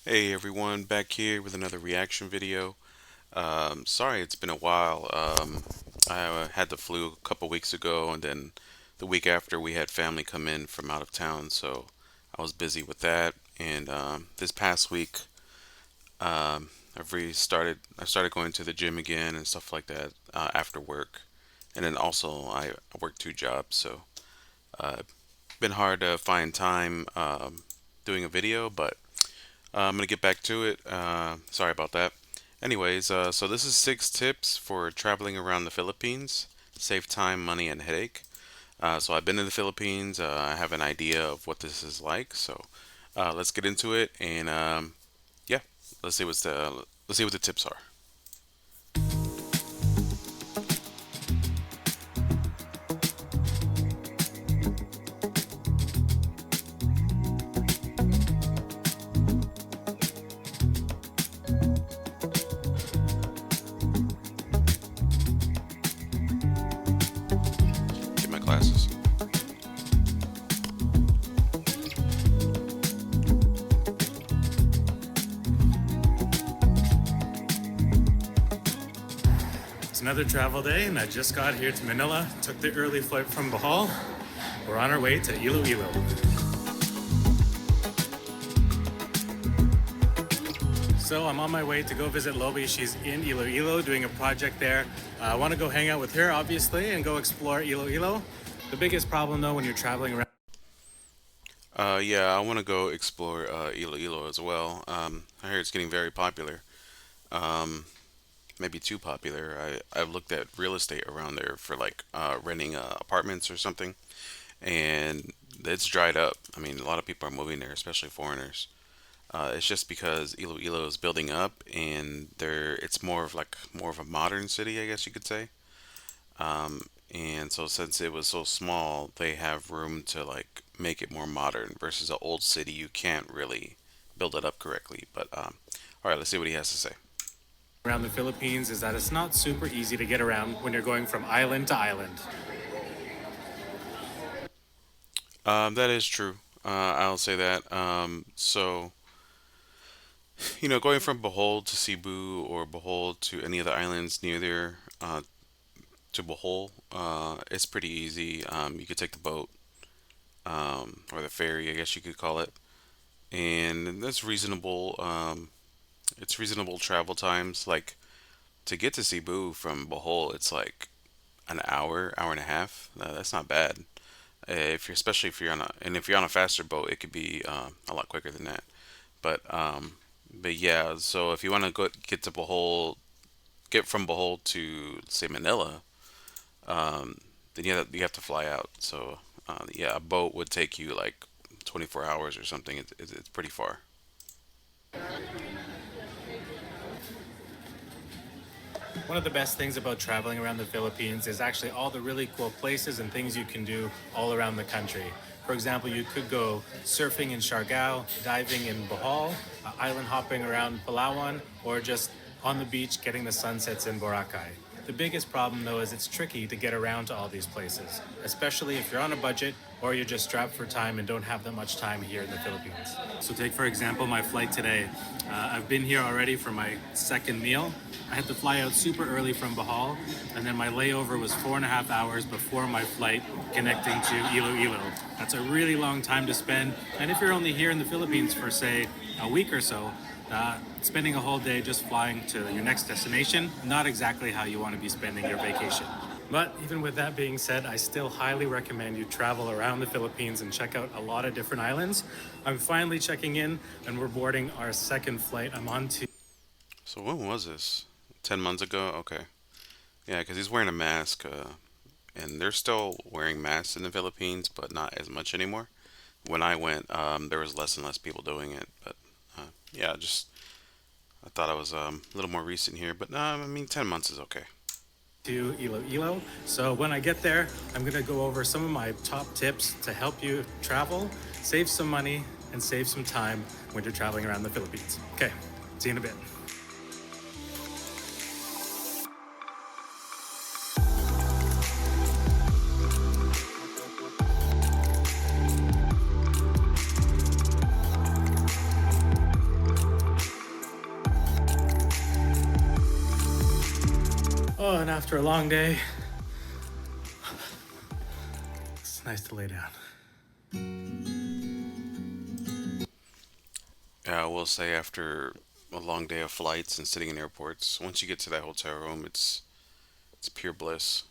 Hey everyone, back here with another reaction video. Sorry it's been a while. I had the flu a couple weeks ago, and then the week after we had family come in from out of town, so I was busy with that. And this past week, I started going to the gym again and stuff like that after work. And then also I work two jobs, so been hard to find time doing a video, but I'm gonna get back to it. Sorry about that. Anyways, so this is 6 tips for traveling around the Philippines. Save time, money, and headache. So I've been in the Philippines. I have an idea of what this is like. So let's get into it, and yeah, let's see what the tips are. Get my glasses. It's another travel day, and I just got here to Manila. Took the early flight from Bohol. We're on our way to Iloilo. So I'm on my way to go visit Lobi. She's in Iloilo doing a project there. I want to go hang out with her, obviously, and go explore Iloilo. The biggest problem, though, when you're traveling around. Yeah, I want to go explore Iloilo as well. I hear it's getting very popular. Um, Maybe too popular. I've looked at real estate around there for like renting apartments or something, and it's dried up. I mean, a lot of people are moving there, especially foreigners. It's just because Iloilo is building up, and it's more of a modern city, I guess you could say. And so since it was so small, they have room to like make it more modern versus an old city. You can't really build it up correctly. But all right, let's see what he has to say. Around the Philippines is that it's not super easy to get around when you're going from island to island. That is true. I'll say that. Going from Bohol to Cebu or Bohol to any of the islands near there to Bohol, it's pretty easy. You could take the boat or the ferry, I guess you could call it, and that's reasonable. It's reasonable travel times. Like to get to Cebu from Bohol, it's like an hour, hour and a half. That's not bad. If you're especially if you're on a faster boat, it could be a lot quicker than that. But yeah, so if you want to go get to Bohol, get from Bohol to say Manila, then you have to fly out. So yeah, a boat would take you like 24 hours or something. It's pretty far. One of the best things about traveling around the Philippines is actually all the really cool places and things you can do all around the country. For example, you could go surfing in Siargao, diving in Bohol, island hopping around Palawan, or just on the beach getting the sunsets in Boracay. The biggest problem, though, is it's tricky to get around to all these places, especially if you're on a budget or you're just strapped for time and don't have that much time here in the Philippines. So, take for example my flight today. I've been here already for my second meal. I had to fly out super early from Bohol, and then my layover was 4.5 hours before my flight connecting to Iloilo. That's a really long time to spend, and if you're only here in the Philippines for, say, a week or so, spending a whole day just flying to your next destination, not exactly how you want to be spending your vacation. But even with that being said, I still highly recommend you travel around the Philippines and check out a lot of different islands. I'm finally checking in and we're boarding our second flight. I'm on to. So when was this? 10 months ago? Okay. Yeah, because he's wearing a mask, and they're still wearing masks in the Philippines, but not as much anymore. When I went, there was less and less people doing it. But yeah, just I thought I was a little more recent here, but I mean, 10 months is okay. To Iloilo. So when I get there, I'm going to go over some of my top tips to help you travel, save some money, and save some time when you're traveling around the Philippines. Okay, see you in a bit. Oh, and after a long day, it's nice to lay down. Yeah, I will say after a long day of flights and sitting in airports, once you get to that hotel room, it's pure bliss.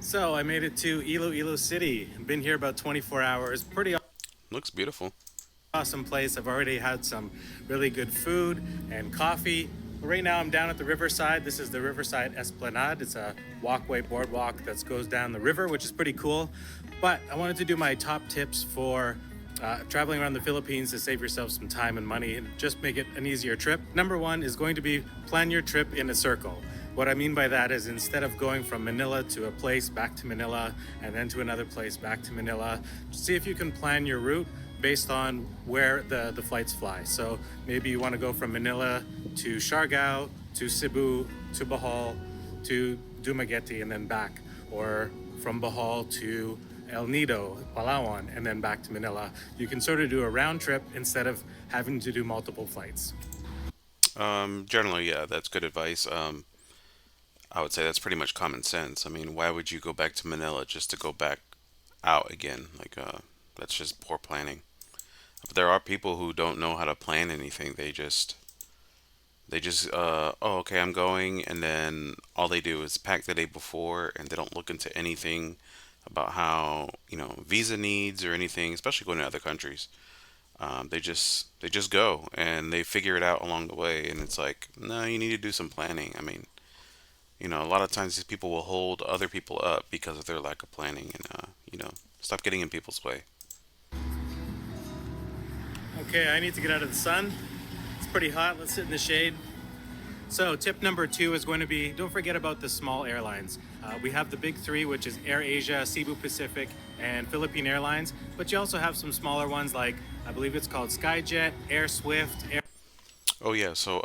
So I made it to Iloilo City. I've been here about 24 hours. Pretty Looks beautiful. awesome place. I've already had some really good food and coffee. Right now, I'm down at the riverside. This is the Riverside Esplanade. It's a walkway boardwalk that goes down the river, which is pretty cool. But I wanted to do my top tips for traveling around the Philippines to save yourself some time and money and just make it an easier trip. Number one is going to be plan your trip in a circle. What I mean by that is instead of going from Manila to a place back to Manila and then to another place back to Manila, see if you can plan your route based on where the flights fly. So maybe you want to go from Manila to Siargao, to Cebu, to Bohol, to Dumaguete, and then back. Or from Bohol to El Nido, Palawan, and then back to Manila. You can sort of do a round trip instead of having to do multiple flights. Generally, yeah, that's good advice. I would say that's pretty much common sense. I mean, why would you go back to Manila just to go back out again? That's just poor planning. But there are people who don't know how to plan anything. Oh, okay, I'm going, and then all they do is pack the day before, and they don't look into anything about how, visa needs or anything, especially going to other countries. They just go and they figure it out along the way, and it's like, no, you need to do some planning. I mean, a lot of times these people will hold other people up because of their lack of planning, and stop getting in people's way. Okay, I need to get out of the sun. It's pretty hot. Let's sit in the shade. So, tip number two is going to be don't forget about the small airlines. We have the big three, which is AirAsia, Cebu Pacific, and Philippine Airlines. But you also have some smaller ones like I believe it's called Skyjet, Air Swift, Air. Oh yeah, so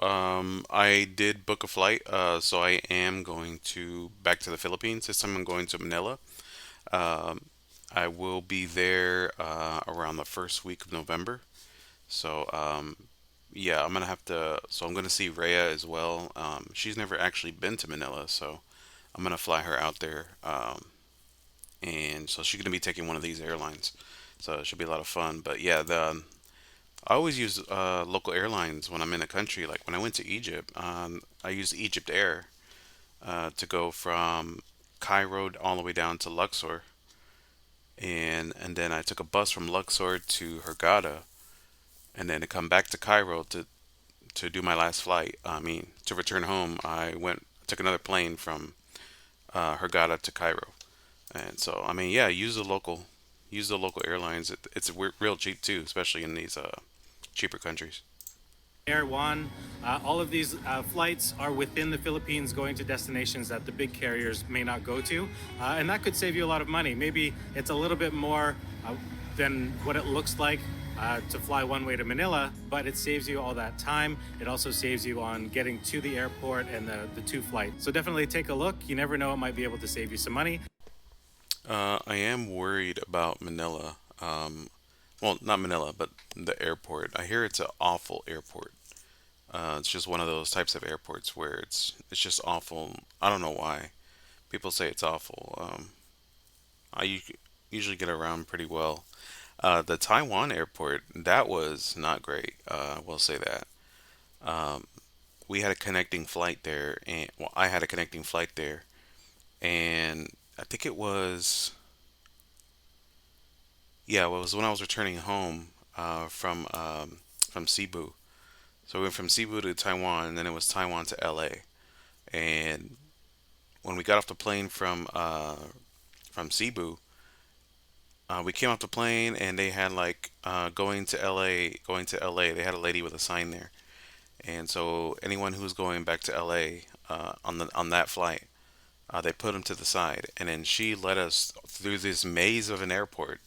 I did book a flight. So I am going to back to the Philippines. This time I'm going to Manila. Um, I will be there around the first week of November. So yeah, I'm gonna have to. So I'm gonna see Rhea as well. She's never actually been to Manila, so I'm gonna fly her out there. And so she's gonna be taking one of these airlines. So it should be a lot of fun. But yeah, I always use local airlines when I'm in a country. Like when I went to Egypt, I used Egypt Air to go from Cairo all the way down to Luxor, and then I took a bus from Luxor to Hurghada, and then to come back to Cairo to do my last flight. I mean, to return home, I took another plane from Hurghada to Cairo, and so I mean, yeah, use the local airlines. It's real cheap too, especially in these cheaper countries. Air One. All of these flights are within the Philippines going to destinations that the big carriers may not go to. And that could save you a lot of money. Maybe it's a little bit more than what it looks like to fly one way to Manila, but it saves you all that time. It also saves you on getting to the airport and the two flights. So definitely take a look. You never know, it might be able to save you some money. I am worried about Manila. Well, not Manila, but the airport. I hear it's an awful airport. It's just one of those types of airports where it's just awful. I don't know why. People say it's awful. Usually get around pretty well. The Taiwan airport, that was not great. I will say that. Um, we had a connecting flight there, and well, I had a connecting flight there, and I think it was, yeah, it was when I was returning home from Cebu. So we went from Cebu to Taiwan, and then it was Taiwan to LA. And when we got off the plane from Cebu, we came off the plane, and they had like going to LA. They had a lady with a sign there, and so anyone who's going back to LA on that flight, They put him to the side, and then she led us through this maze of an airport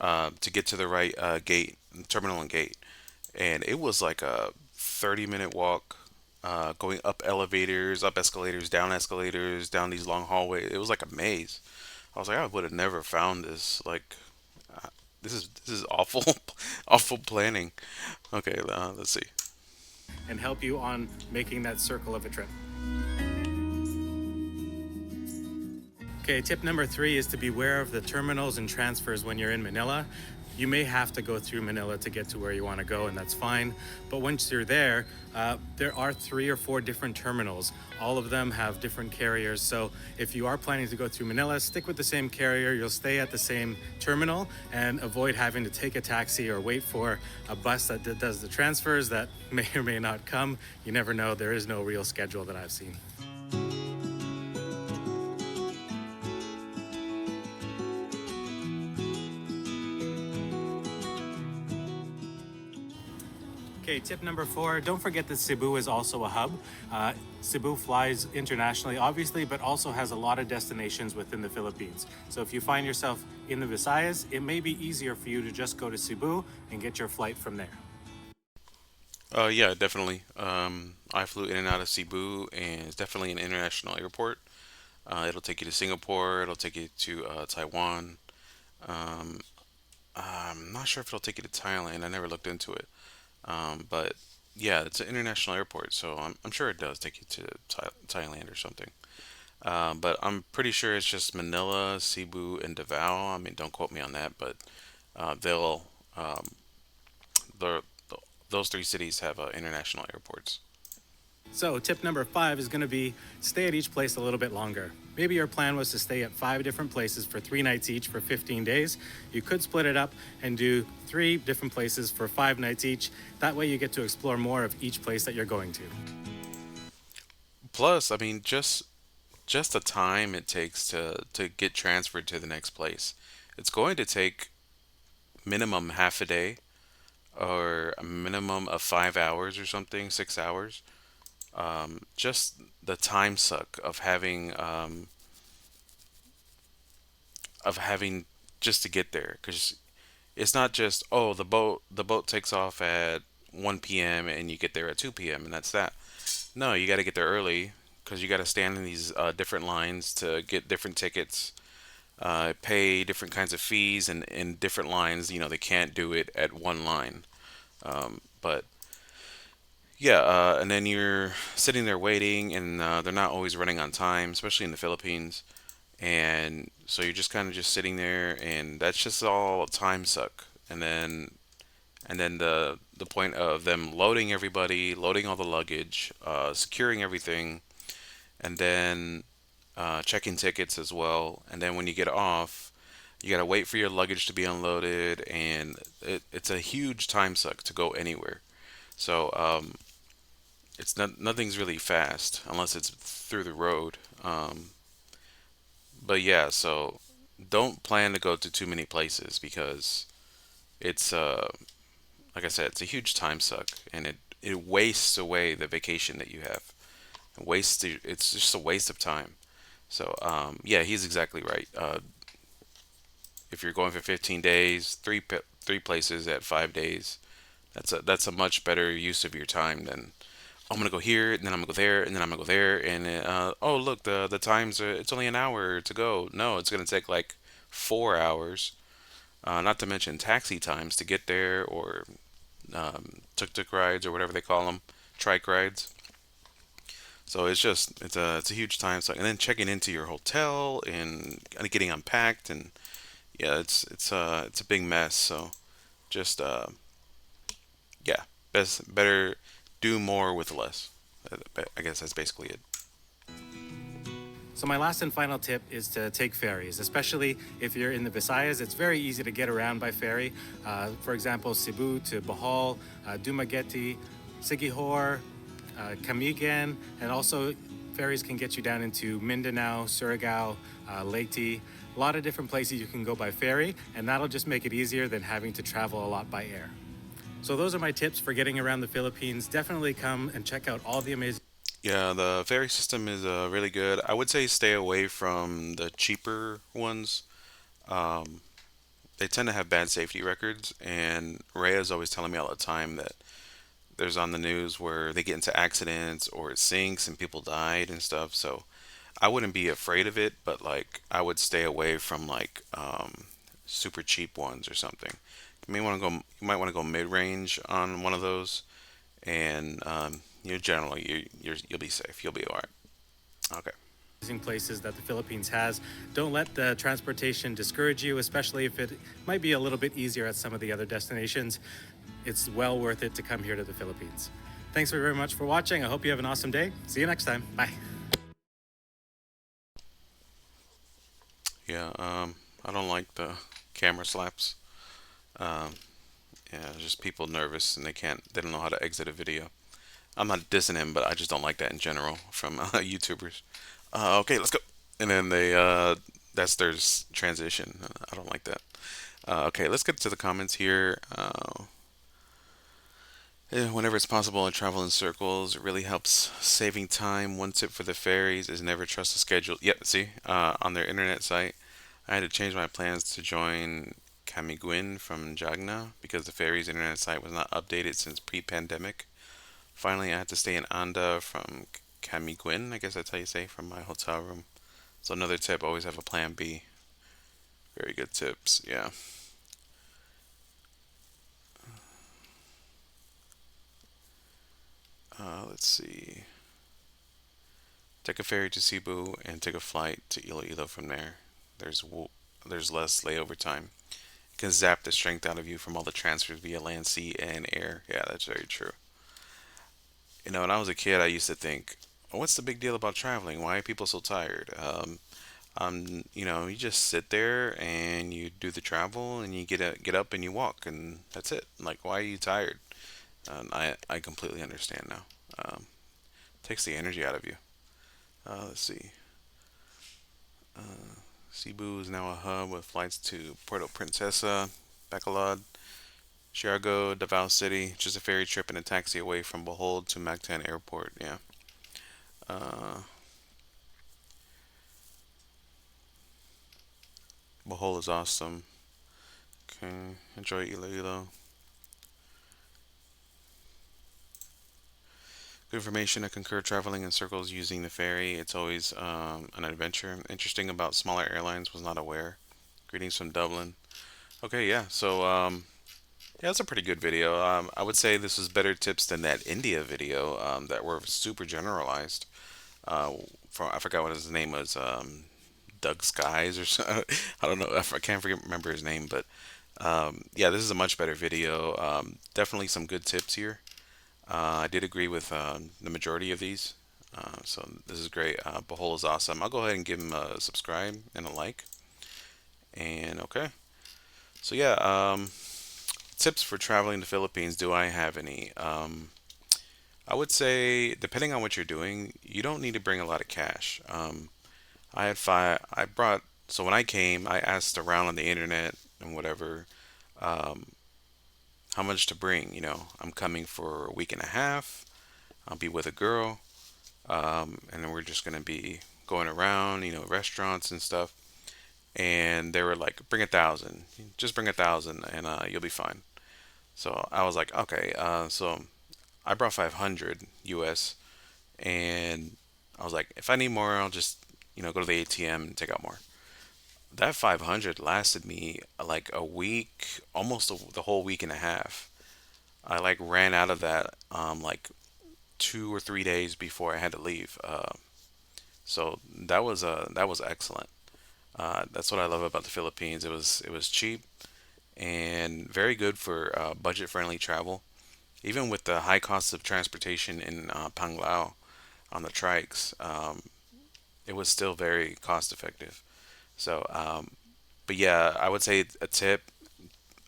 to get to the right gate, terminal and gate. And it was like a 30-minute walk, going up elevators, up escalators, down these long hallways. It was like a maze. I was like, I would have never found this. Like, this is awful, awful planning. Okay, let's see. and help you on making that circle of a trip. Okay, tip number three is to beware of the terminals and transfers when you're in Manila. You may have to go through Manila to get to where you want to go, and that's fine. But once you're there are 3 or 4 different terminals. All of them have different carriers. So if you are planning to go through Manila, stick with the same carrier. You'll stay at the same terminal and avoid having to take a taxi or wait for a bus that does the transfers that may or may not come. You never know. There is no real schedule that I've seen. Okay, tip number 4, don't forget that Cebu is also a hub. Cebu flies internationally, obviously, but also has a lot of destinations within the Philippines. So if you find yourself in the Visayas, it may be easier for you to just go to Cebu and get your flight from there. Yeah, definitely. I flew in and out of Cebu, and it's definitely an international airport. It'll take you to Singapore. It'll take you to Taiwan. Um, I'm not sure if it'll take you to Thailand. I never looked into it. But yeah, it's an international airport, so I'm sure it does take you to Thailand or something. But I'm pretty sure it's just Manila, Cebu, and Davao. I mean, don't quote me on that, but they'll the, those 3 cities have international airports. So, tip number 5 is going to be stay at each place a little bit longer. Maybe your plan was to stay at 5 different places for 3 nights each for 15 days. You could split it up and do 3 different places for 5 nights each. That way, you get to explore more of each place that you're going to. Plus, I mean, just the time it takes to get transferred to the next place. It's going to take minimum half a day or a minimum of 5 hours or something, 6 hours. Just the time suck of having just to get there, because it's not just, oh, the boat takes off at 1 p.m. and you get there at 2 p.m. and that's that. No, you got to get there early because you got to stand in these different lines to get different tickets, pay different kinds of fees, and in different lines, they can't do it at one line. But yeah, and then you're sitting there waiting, and they're not always running on time, especially in the Philippines. And so you're just kind of just sitting there, and that's just all a time suck. And then the point of them loading everybody, loading all the luggage, securing everything, and then checking tickets as well. And then when you get off, you gotta wait for your luggage to be unloaded, and it's a huge time suck to go anywhere. So it's not nothing's really fast unless it's through the road. But yeah, so don't plan to go to too many places because it's like I said, it's a huge time suck, and it wastes away the vacation that you have. It's just a waste of time. So yeah, he's exactly right. If you're going for 15 days, three places at 5 days, that's a much better use of your time than, I'm gonna go here, and then I'm gonna go there, and then I'm gonna go there, and oh look, the times it's only an hour to go. No, it's gonna take like 4 hours. Not to mention taxi times to get there, or tuk-tuk rides or whatever they call them, trike rides. So it's a huge time suck, and then checking into your hotel and getting unpacked, and yeah, it's a big mess. So just yeah, better do more with less. I guess that's basically it. So, my last and final tip is to take ferries, especially if you're in the Visayas. It's very easy to get around by ferry. For example, Cebu to Bohol, Dumaguete, Sigihor, Camigan, and also ferries can get you down into Mindanao, Surigao, Leyte. A lot of different places you can go by ferry, and that'll just make it easier than having to travel a lot by air. So those are my tips for getting around the Philippines. Definitely come and check out all the amazing Yeah, the ferry system is really good. I would say stay away from the cheaper ones. Um, they tend to have bad safety records, and Rhea is always telling me all the time that there's on the news where they get into accidents or it sinks and people died and stuff. So I wouldn't be afraid of it, but like I would stay away from like super cheap ones or something. You might want to go mid range on one of those, and generally you'll be safe. You'll be all right. Okay. Places that the Philippines has. Don't let the transportation discourage you, especially if it might be a little bit easier at some of the other destinations. It's well worth it to come here to the Philippines. Thanks very much for watching. I hope you have an awesome day. See you next time. Bye. Yeah. I don't like the camera slaps. Um, yeah, just people nervous and they don't know how to exit a video. I'm not dissing him, but I just don't like that in general from YouTubers. Okay, let's go. And then that's their transition. I don't like that. Okay, let's get to the comments here. Whenever it's possible, I travel in circles. It really helps saving time. One tip for the ferries is never trust a schedule. Yep, see, on their internet site, I had to change my plans to join Camiguin from Jagna because the ferry's internet site was not updated since pre-pandemic. Finally, I had to stay in Anda from Camiguin. I guess that's how you say from my hotel room. So another tip: always have a plan B. Very good tips. Yeah. Let's see. Take a ferry to Cebu and take a flight to Iloilo from there. There's less layover time. It can zap the strength out of you from all the transfers via land, sea, and air. Yeah, that's very true. When I was a kid, I used to think, "Oh, what's the big deal about traveling? Why are people so tired?" You just sit there and you do the travel and you get up and you walk and that's it. Like, why are you tired? I completely understand now. Um, Takes the energy out of you. Let's see. Cebu is now a hub with flights to Puerto Princesa, Bacolod, Siargao, Davao City. Just a ferry trip and a taxi away from Bohol to Mactan Airport. Yeah. Uh, Bohol is awesome. Okay. Enjoy Iloilo. Good information. I concur traveling in circles using the ferry. It's always an adventure. Interesting about smaller airlines. Was not aware. Greetings from Dublin. Okay, yeah. So yeah, that's a pretty good video. I would say this was better tips than that India video that were super generalized. Uh, I forgot what his name was. Doug Skies or so. I don't know. I can't remember his name, but yeah, this is a much better video. Definitely some good tips here. I did agree with the majority of these. So this is great. Bohol is awesome. I'll go ahead and give him a subscribe and a like. And okay. So yeah, tips for traveling to Philippines. Do I have any? I would say depending on what you're doing, you don't need to bring a lot of cash. I had five. I brought. So when I came, I asked around on the internet and whatever how much to bring. I'm coming for a week and a half. I'll be with a girl. And then we're just gonna be going around, restaurants and stuff. And they were like, "Bring 1,000, just bring 1,000, and you'll be fine." So I was like, "Okay." So I brought 500 US, and I was like, "If I need more, I'll just go to the ATM and take out more." That 500 lasted me like a week, almost the whole week and a half. I like ran out of that like 2 or 3 days before I had to leave. So that was excellent. That's what I love about the Philippines. It was cheap and very good for budget friendly travel. Even with the high costs of transportation in Panglao on the trikes, it was still very cost effective. So, but yeah, I would say a tip,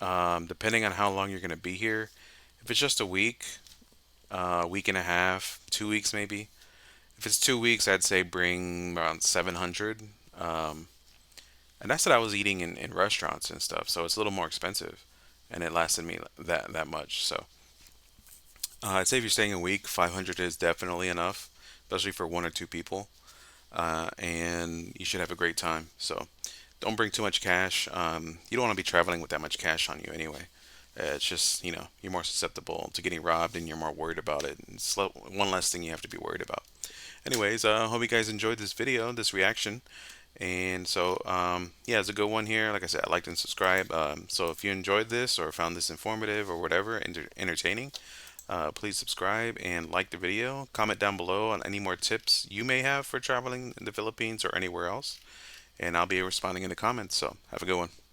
depending on how long you're going to be here, if it's just a week and a half, 2 weeks maybe. If it's 2 weeks, I'd say bring around 700. Um, and that's what I was eating in restaurants and stuff. So it's a little more expensive, and it lasted me that much. So I'd say if you're staying a week, 500 is definitely enough. especially for one or two people, and you should have a great time. So don't bring too much cash. You don't want to be traveling with that much cash on you anyway. It's just, you're more susceptible to getting robbed and you're more worried about it. It's one less thing you have to be worried about. Anyways, I hope you guys enjoyed this video, this reaction. And so, yeah, it's a good one here. Like I said, I liked and subscribe. So if you enjoyed this or found this informative or whatever, entertaining, please subscribe and like the video. Comment down below on any more tips you may have for traveling in the Philippines or anywhere else. And I'll be responding in the comments. So have a good one.